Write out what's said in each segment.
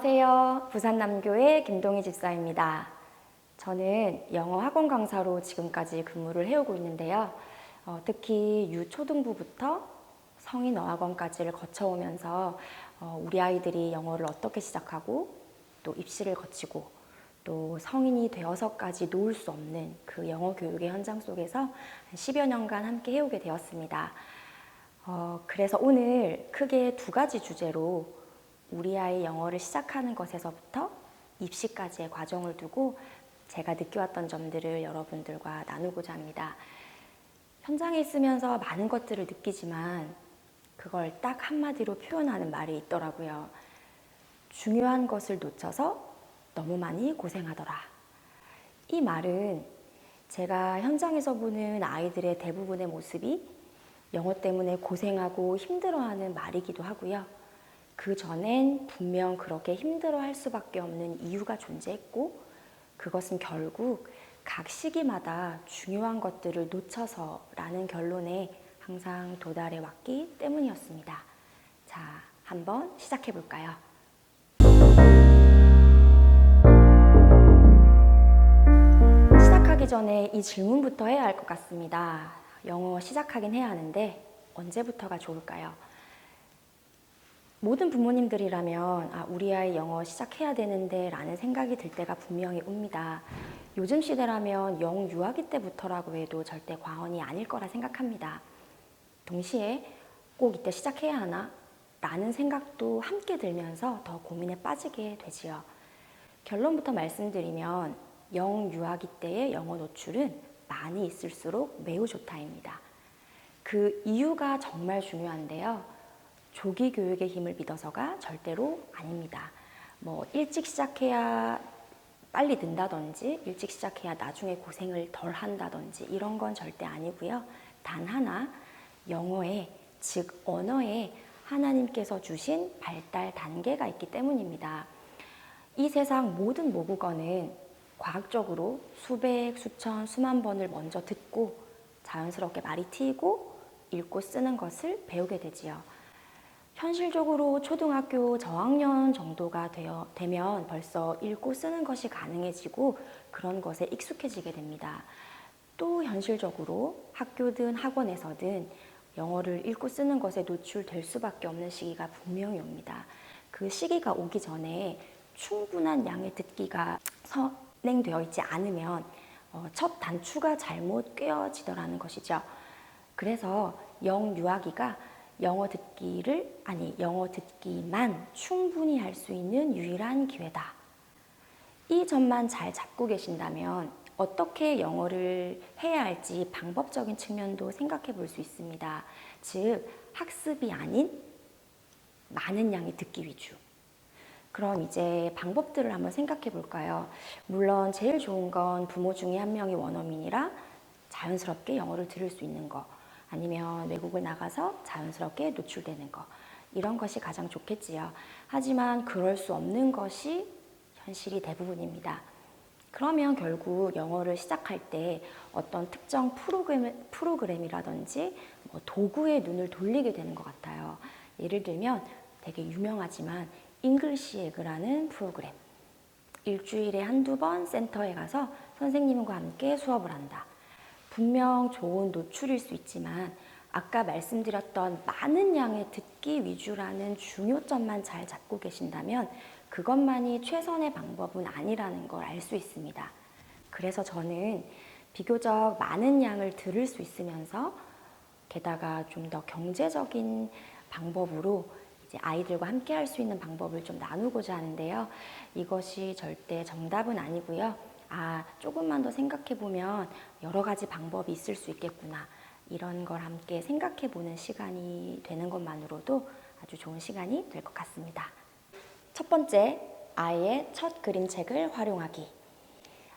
안녕하세요. 부산남교의 김동희 집사입니다. 저는 영어 학원 강사로 지금까지 근무를 해오고 있는데요. 특히 유초등부부터 성인 어학원까지를 거쳐오면서 우리 아이들이 영어를 어떻게 시작하고 또 입시를 거치고 또 성인이 되어서까지 놓을 수 없는 그 영어 교육의 현장 속에서 한 10여 년간 함께 해오게 되었습니다. 그래서 오늘 크게 두 가지 주제로 우리 아이 영어를 시작하는 것에서부터 입시까지의 과정을 두고 제가 느껴왔던 점들을 여러분들과 나누고자 합니다. 현장에 있으면서 많은 것들을 느끼지만 그걸 딱 한마디로 표현하는 말이 있더라고요. 중요한 것을 놓쳐서 너무 많이 고생하더라. 이 말은 제가 현장에서 보는 아이들의 대부분의 모습이 영어 때문에 고생하고 힘들어하는 말이기도 하고요. 그 전엔 분명 그렇게 힘들어할 수밖에 없는 이유가 존재했고 그것은 결국 각 시기마다 중요한 것들을 놓쳐서라는 결론에 항상 도달해 왔기 때문이었습니다. 자, 한번 시작해 볼까요? 시작하기 전에 이 질문부터 해야 할 것 같습니다. 영어 시작하긴 해야 하는데 언제부터가 좋을까요? 모든 부모님들이라면 우리 아이 영어 시작해야 되는데 라는 생각이 들 때가 분명히 옵니다. 요즘 시대라면 영유아기 때부터라고 해도 절대 과언이 아닐 거라 생각합니다. 동시에 꼭 이때 시작해야 하나? 라는 생각도 함께 들면서 더 고민에 빠지게 되지요. 결론부터 말씀드리면 영유아기 때의 영어 노출은 많이 있을수록 매우 좋다입니다. 그 이유가 정말 중요한데요. 조기 교육의 힘을 믿어서가 절대로 아닙니다. 일찍 시작해야 빨리 는다든지 일찍 시작해야 나중에 고생을 덜 한다든지 이런 건 절대 아니고요. 단 하나, 영어에, 즉 언어에 하나님께서 주신 발달 단계가 있기 때문입니다. 이 세상 모든 모국어는 과학적으로 수백, 수천, 수만 번을 먼저 듣고 자연스럽게 말이 트이고 읽고 쓰는 것을 배우게 되지요. 현실적으로 초등학교 저학년 정도가 되면 벌써 읽고 쓰는 것이 가능해지고 그런 것에 익숙해지게 됩니다. 또 현실적으로 학교든 학원에서든 영어를 읽고 쓰는 것에 노출될 수밖에 없는 시기가 분명히 옵니다. 그 시기가 오기 전에 충분한 양의 듣기가 선행되어 있지 않으면 첫 단추가 잘못 꿰어지더라는 것이죠. 그래서 영유아기가 영어 듣기만 충분히 할 수 있는 유일한 기회다. 이 점만 잘 잡고 계신다면 어떻게 영어를 해야 할지 방법적인 측면도 생각해 볼 수 있습니다. 즉, 학습이 아닌 많은 양의 듣기 위주. 그럼 이제 방법들을 한번 생각해 볼까요? 물론 제일 좋은 건 부모 중에 한 명이 원어민이라 자연스럽게 영어를 들을 수 있는 거. 아니면 외국을 나가서 자연스럽게 노출되는 거. 이런 것이 가장 좋겠지요. 하지만 그럴 수 없는 것이 현실이 대부분입니다. 그러면 결국 영어를 시작할 때 어떤 특정 프로그램이라든지 도구에 눈을 돌리게 되는 것 같아요. 예를 들면 되게 유명하지만 잉글리시 에그라는 프로그램. 일주일에 한두 번 센터에 가서 선생님과 함께 수업을 한다. 분명 좋은 노출일 수 있지만 아까 말씀드렸던 많은 양의 듣기 위주라는 중요점만 잘 잡고 계신다면 그것만이 최선의 방법은 아니라는 걸 알 수 있습니다. 그래서 저는 비교적 많은 양을 들을 수 있으면서 게다가 좀 더 경제적인 방법으로 이제 아이들과 함께 할 수 있는 방법을 좀 나누고자 하는데요. 이것이 절대 정답은 아니고요. 조금만 더 생각해보면 여러 가지 방법이 있을 수 있겠구나. 이런 걸 함께 생각해보는 시간이 되는 것만으로도 아주 좋은 시간이 될 것 같습니다. 첫 번째, 아이의 첫 그림책을 활용하기.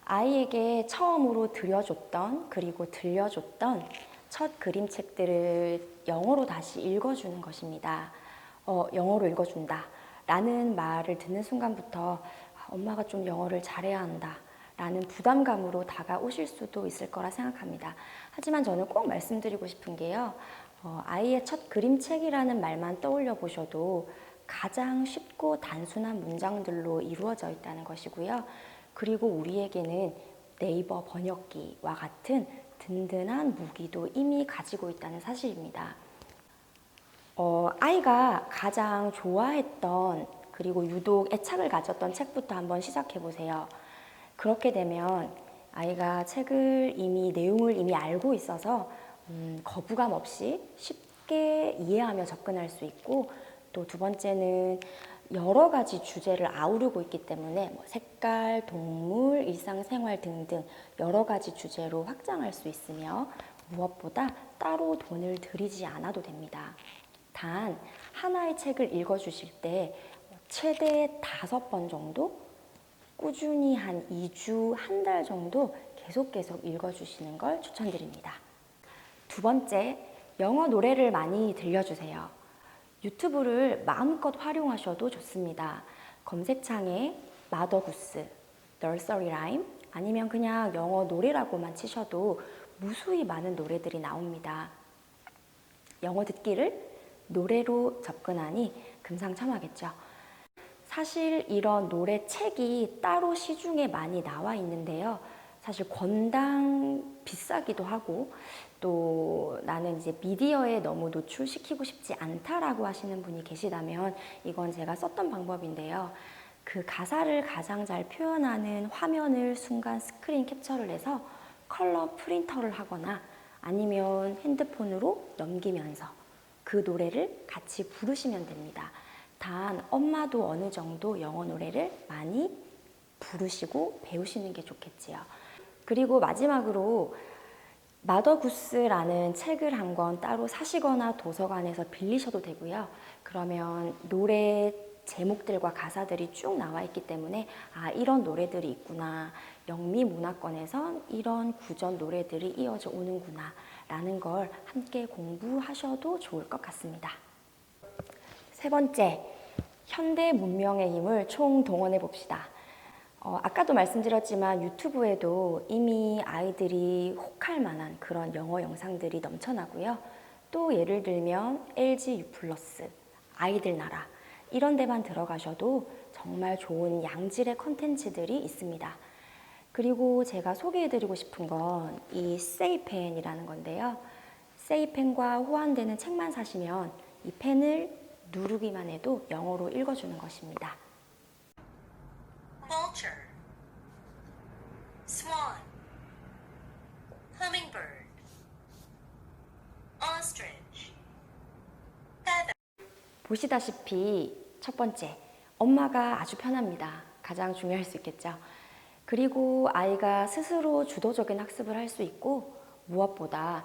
아이에게 처음으로 들려줬던 그리고 들려줬던 첫 그림책들을 영어로 다시 읽어주는 것입니다. 영어로 읽어준다 라는 말을 듣는 순간부터 엄마가 좀 영어를 잘해야 한다 라는 부담감으로 다가오실 수도 있을 거라 생각합니다. 하지만 저는 꼭 말씀드리고 싶은 게요. 아이의 첫 그림책이라는 말만 떠올려 보셔도 가장 쉽고 단순한 문장들로 이루어져 있다는 것이고요. 그리고 우리에게는 네이버 번역기와 같은 든든한 무기도 이미 가지고 있다는 사실입니다. 아이가 가장 좋아했던 그리고 유독 애착을 가졌던 책부터 한번 시작해 보세요. 그렇게 되면 아이가 책을 내용을 이미 알고 있어서 거부감 없이 쉽게 이해하며 접근할 수 있고, 또 두 번째는 여러 가지 주제를 아우르고 있기 때문에 색깔, 동물, 일상생활 등등 여러 가지 주제로 확장할 수 있으며, 무엇보다 따로 돈을 들이지 않아도 됩니다. 단 하나의 책을 읽어주실 때 최대 5번 정도, 꾸준히 한 2주, 한 달 정도 계속 읽어주시는 걸 추천드립니다. 두 번째, 영어 노래를 많이 들려주세요. 유튜브를 마음껏 활용하셔도 좋습니다. 검색창에 마더구스, 널서리 라임, 아니면 그냥 영어 노래라고만 치셔도 무수히 많은 노래들이 나옵니다. 영어 듣기를 노래로 접근하니 금상첨화겠죠. 사실 이런 노래책이 따로 시중에 많이 나와 있는데요. 사실 권당 비싸기도 하고, 또 나는 이제 미디어에 너무 노출시키고 싶지 않다라고 하시는 분이 계시다면 이건 제가 썼던 방법인데요. 그 가사를 가장 잘 표현하는 화면을 순간 스크린 캡처를 해서 컬러 프린터를 하거나 아니면 핸드폰으로 넘기면서 그 노래를 같이 부르시면 됩니다. 단 엄마도 어느 정도 영어 노래를 많이 부르시고 배우시는 게 좋겠지요. 그리고 마지막으로 마더구스라는 책을 한 권 따로 사시거나 도서관에서 빌리셔도 되고요. 그러면 노래 제목들과 가사들이 쭉 나와 있기 때문에 이런 노래들이 있구나, 영미 문화권에선 이런 구전 노래들이 이어져 오는구나 라는 걸 함께 공부하셔도 좋을 것 같습니다. 세 번째, 현대 문명의 힘을 총동원해 봅시다. 아까도 말씀드렸지만 유튜브에도 이미 아이들이 혹할 만한 그런 영어 영상들이 넘쳐나고요. 또 예를 들면 LG U+, 아이들 나라 이런 데만 들어가셔도 정말 좋은 양질의 콘텐츠들이 있습니다. 그리고 제가 소개해드리고 싶은 건 이 세이펜이라는 건데요. 세이펜과 호환되는 책만 사시면 이 펜을 누르기만 해도 영어로 읽어주는 것입니다. Vulture, swan, hummingbird, ostrich, feather. 보시다시피 첫 번째, 엄마가 아주 편합니다. 가장 중요할 수 있겠죠. 그리고 아이가 스스로 주도적인 학습을 할 수 있고, 무엇보다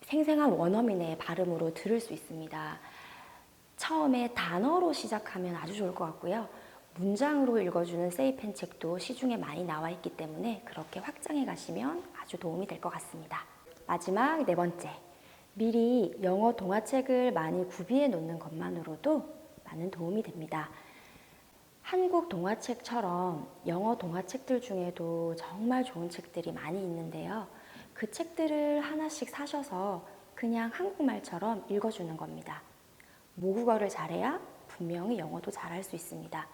생생한 원어민의 발음으로 들을 수 있습니다. 처음에 단어로 시작하면 아주 좋을 것 같고요. 문장으로 읽어주는 세이펜 책도 시중에 많이 나와 있기 때문에 그렇게 확장해 가시면 아주 도움이 될 것 같습니다. 마지막 네 번째, 미리 영어 동화책을 많이 구비해 놓는 것만으로도 많은 도움이 됩니다. 한국 동화책처럼 영어 동화책들 중에도 정말 좋은 책들이 많이 있는데요. 그 책들을 하나씩 사셔서 그냥 한국말처럼 읽어주는 겁니다. 모국어를 잘해야 분명히 영어도 잘할 수 있습니다.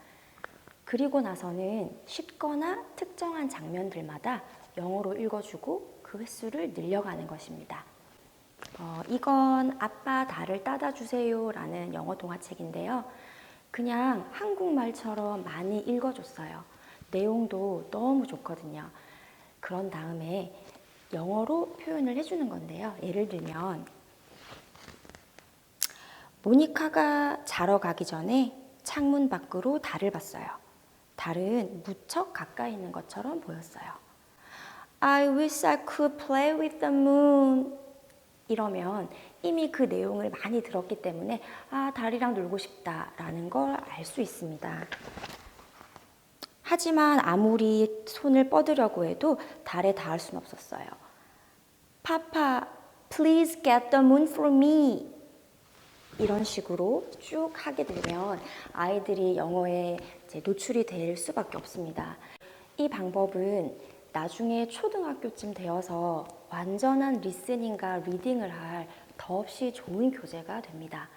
그리고 나서는 쉽거나 특정한 장면들마다 영어로 읽어주고 그 횟수를 늘려가는 것입니다. 이건 아빠 달을 따다 주세요 라는 영어 동화책인데요. 그냥 한국말처럼 많이 읽어줬어요. 내용도 너무 좋거든요. 그런 다음에 영어로 표현을 해주는 건데요. 예를 들면 모니카가 자러 가기 전에 창문 밖으로 달을 봤어요. 달은 무척 가까이 있는 것처럼 보였어요. I wish I could play with the moon. 이러면 이미 그 내용을 많이 들었기 때문에 달이랑 놀고 싶다라는 걸 알 수 있습니다. 하지만 아무리 손을 뻗으려고 해도 달에 닿을 수는 없었어요. Papa, please get the moon for me. 이런 식으로 쭉 하게 되면 아이들이 영어에 이제 노출이 될 수밖에 없습니다. 이 방법은 나중에 초등학교쯤 되어서 완전한 리스닝과 리딩을 할 더없이 좋은 교재가 됩니다.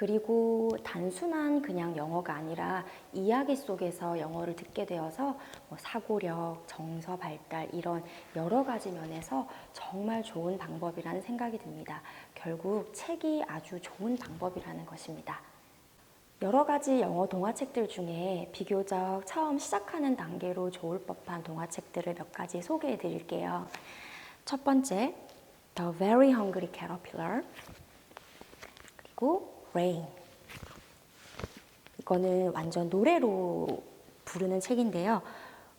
그리고 단순한 그냥 영어가 아니라 이야기 속에서 영어를 듣게 되어서 사고력, 정서 발달 이런 여러 가지 면에서 정말 좋은 방법이라는 생각이 듭니다. 결국 책이 아주 좋은 방법이라는 것입니다. 여러 가지 영어 동화책들 중에 비교적 처음 시작하는 단계로 좋을 법한 동화책들을 몇 가지 소개해 드릴게요. 첫 번째, The Very Hungry Caterpillar, 그리고 Rain. 이거는 완전 노래로 부르는 책인데요.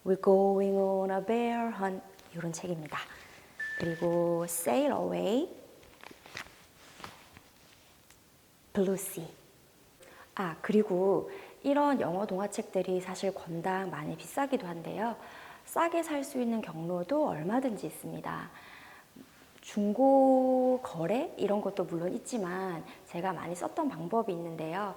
We're going on a bear hunt 이런 책입니다. 그리고 Sail Away, Blue Sea. 그리고 이런 영어 동화책들이 사실 권당 많이 비싸기도 한데요. 싸게 살 수 있는 경로도 얼마든지 있습니다. 중고 거래 이런 것도 물론 있지만 제가 많이 썼던 방법이 있는데요.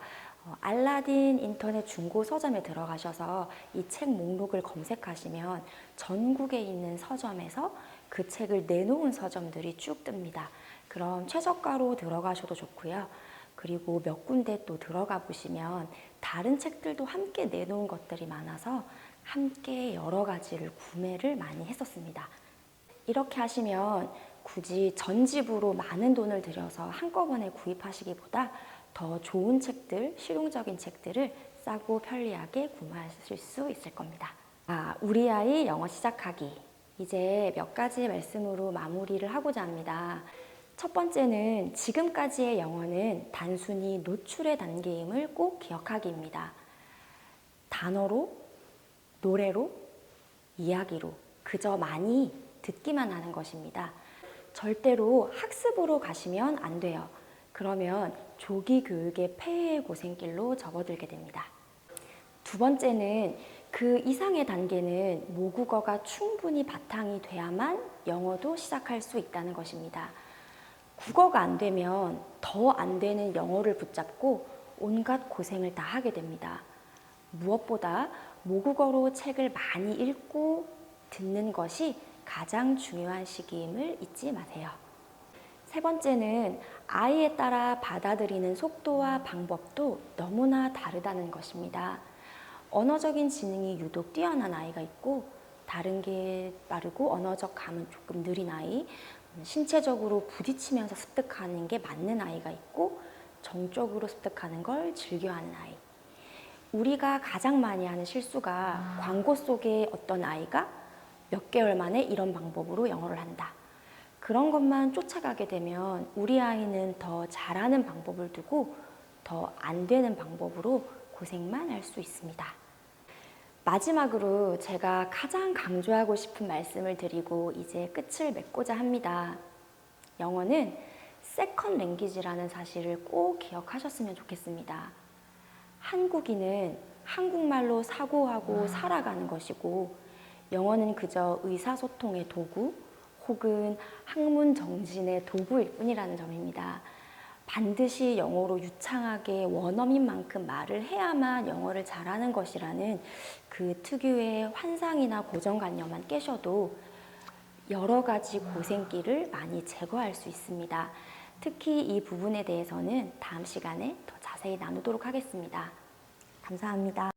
알라딘 인터넷 중고 서점에 들어가셔서 이 책 목록을 검색하시면 전국에 있는 서점에서 그 책을 내놓은 서점들이 쭉 뜹니다. 그럼 최저가로 들어가셔도 좋고요. 그리고 몇 군데 또 들어가 보시면 다른 책들도 함께 내놓은 것들이 많아서 함께 여러 가지를 구매를 많이 했었습니다. 이렇게 하시면 굳이 전집으로 많은 돈을 들여서 한꺼번에 구입하시기보다 더 좋은 책들, 실용적인 책들을 싸고 편리하게 구매하실 수 있을 겁니다. 우리 아이 영어 시작하기. 이제 몇 가지 말씀으로 마무리를 하고자 합니다. 첫 번째는 지금까지의 영어는 단순히 노출의 단계임을 꼭 기억하기입니다. 단어로, 노래로, 이야기로 그저 많이 듣기만 하는 것입니다. 절대로 학습으로 가시면 안 돼요. 그러면 조기 교육의 폐해의 고생길로 접어들게 됩니다. 두 번째는 그 이상의 단계는 모국어가 충분히 바탕이 돼야만 영어도 시작할 수 있다는 것입니다. 국어가 안 되면 더 안 되는 영어를 붙잡고 온갖 고생을 다 하게 됩니다. 무엇보다 모국어로 책을 많이 읽고 듣는 것이 가장 중요한 시기임을 잊지 마세요. 세 번째는 아이에 따라 받아들이는 속도와 방법도 너무나 다르다는 것입니다. 언어적인 지능이 유독 뛰어난 아이가 있고 다른 게 빠르고 언어적 감은 조금 느린 아이, 신체적으로 부딪히면서 습득하는 게 맞는 아이가 있고 정적으로 습득하는 걸 즐겨하는 아이. 우리가 가장 많이 하는 실수가 광고 속에 어떤 아이가 몇 개월 만에 이런 방법으로 영어를 한다. 그런 것만 쫓아가게 되면 우리 아이는 더 잘하는 방법을 두고 더 안 되는 방법으로 고생만 할 수 있습니다. 마지막으로 제가 가장 강조하고 싶은 말씀을 드리고 이제 끝을 맺고자 합니다. 영어는 세컨 랭귀지라는 사실을 꼭 기억하셨으면 좋겠습니다. 한국인은 한국말로 사고하고 살아가는 것이고 영어는 그저 의사소통의 도구 혹은 학문 정진의 도구일 뿐이라는 점입니다. 반드시 영어로 유창하게 원어민 만큼 말을 해야만 영어를 잘하는 것이라는 그 특유의 환상이나 고정관념만 깨셔도 여러 가지 고생길을 많이 제거할 수 있습니다. 특히 이 부분에 대해서는 다음 시간에 더 자세히 나누도록 하겠습니다. 감사합니다.